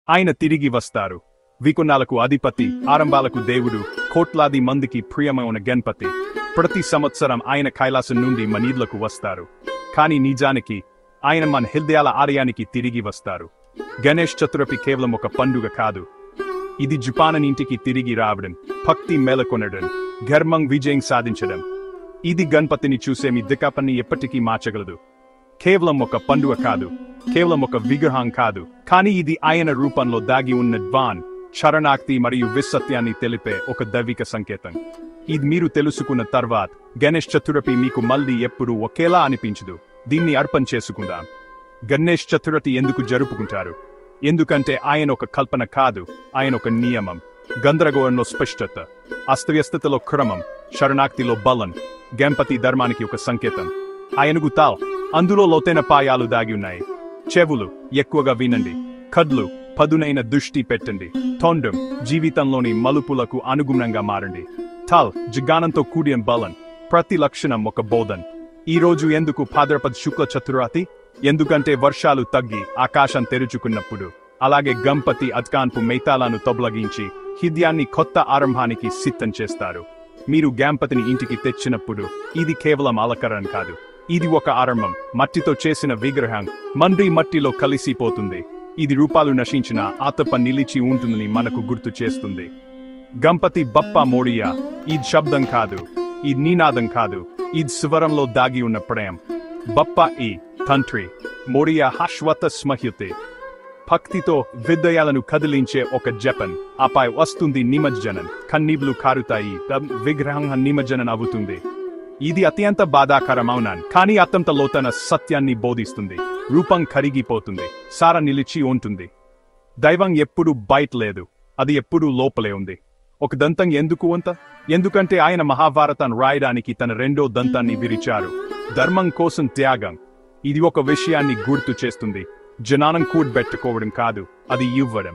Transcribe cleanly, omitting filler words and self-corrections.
ఆయన తిరిగి వస్తారు. వికునాలకు అధిపతి, ఆరంభాలకు దేవుడు, కోట్లాది మందికి ప్రియమైన గణపతి. ప్రతి సంవత్సరం ఆయన కైలాసం నుండి మనీళ్లకు వస్తారు. కానీ నిజానికి ఆయన మన హృదయాల ఆలయానికి తిరిగి వస్తారు. గణేష్ చతుర్థి కేవలం ఒక పండుగ కాదు. ఇది జపాన్ ఇంటికి తిరిగి రావడం, భక్తి మేలకొనడం, ధర్మం విజయం సాధించడం. ఇది గణపతిని చూసే మీ దిక్కాపన్ని ఎప్పటికీ మార్చగలదు. కేవలం ఒక పండుగ కాదు, కేవలం ఒక విగ్రహం కాదు, కానీ ఇది ఆయన రూపంలో దాగి ఉన్న ధ్వాన్, శరణాక్తి మరియు విసత్యాన్ని తెలిపే ఒక దైవిక సంకేతం. ఇది మీరు తెలుసుకున్న తర్వాత గణేష్ చతుర్థి మీకు మళ్ళీ ఎప్పుడూ ఒకేలా అనిపించదు. దీన్ని అర్పణ చేసుకుందాం. గణేష్ చతుర్థి ఎందుకు జరుపుకుంటారు? ఎందుకంటే ఆయన ఒక కల్పన కాదు, ఆయన ఒక నియమం. గందరగోళంలో స్పష్టత, అస్తవ్యస్తతలో క్రమం, శరణాక్తిలో బలం. గణపతి ధర్మానికి ఒక సంకేతం. ఆయనకు అందులో లోతైన పాయాలు దాగి ఉన్నాయి. చెవులు ఎక్కువగా వినండి, కళ్ళు పదునైన దృష్టి పెట్టండి, తొండం జీవితంలోని మలుపులకు అనుగుణంగా మారండి. జ్ఞానంతో కూడిన బలం, ప్రతి లక్షణం ఒక బోధన్. ఈ రోజు ఎందుకు భాద్రపద శుక్ల చతుర్థి? ఎందుకంటే వర్షాలు తగ్గి ఆకాశం తెరుచుకున్నప్పుడు, అలాగే గణపతి అద్కాన్పు మైతాలను తొలగించి హృదయాన్ని కొత్త ఆరంభానికి సిద్ధం చేస్తారు. మీరు గణపతిని ఇంటికి తెచ్చినప్పుడు ఇది కేవలం అలంకరణ కాదు, ఇది ఒక ఆరంభం. మట్టితో చేసిన విగ్రహం మట్టిలో కలిసిపోతుంది. ఇది రూపాలు నశించిన ఆతప నిలిచి ఉంటుందని మనకు గుర్తు చేస్తుంది. గణపతి బప్పా మోరియా. ఇది శబ్దం కాదు, ఇది నినాదం కాదు, ఇది స్వరంలో దాగి ఉన్న ప్రేమ. బప్పా ఈ తంత్రి, మోరియా శాశ్వత స్మృతి. భక్తితో హృదయాలను కదిలించే ఒక జపం. ఆపై వస్తుంది నిమజ్జనం. కన్నీళ్లు కారుతాయి, విగ్రహం నిమజ్జనం అవుతుంది. ఇది అత్యంత బాధాకరమవునాను, కానీ అత్యంత లోతైన సత్యాన్ని బోధిస్తుంది. రూపం కరిగిపోతుంది, సార నిలిచి ఉంటుంది. దైవం ఎప్పుడు బయట లేదు, అది ఎప్పుడూ లోపలే ఉంది. ఒక దంతం ఎందుకు అంత? ఎందుకంటే ఆయన మహాభారతం రాయడానికి తన రెండో దంతాన్ని విరిచారు. ధర్మం కోసం త్యాగం. ఇది ఒక విషయాన్ని గుర్తు చేస్తుంది. జనానం కూడబెట్టుకోవడం కాదు, అది ఇవ్వడం.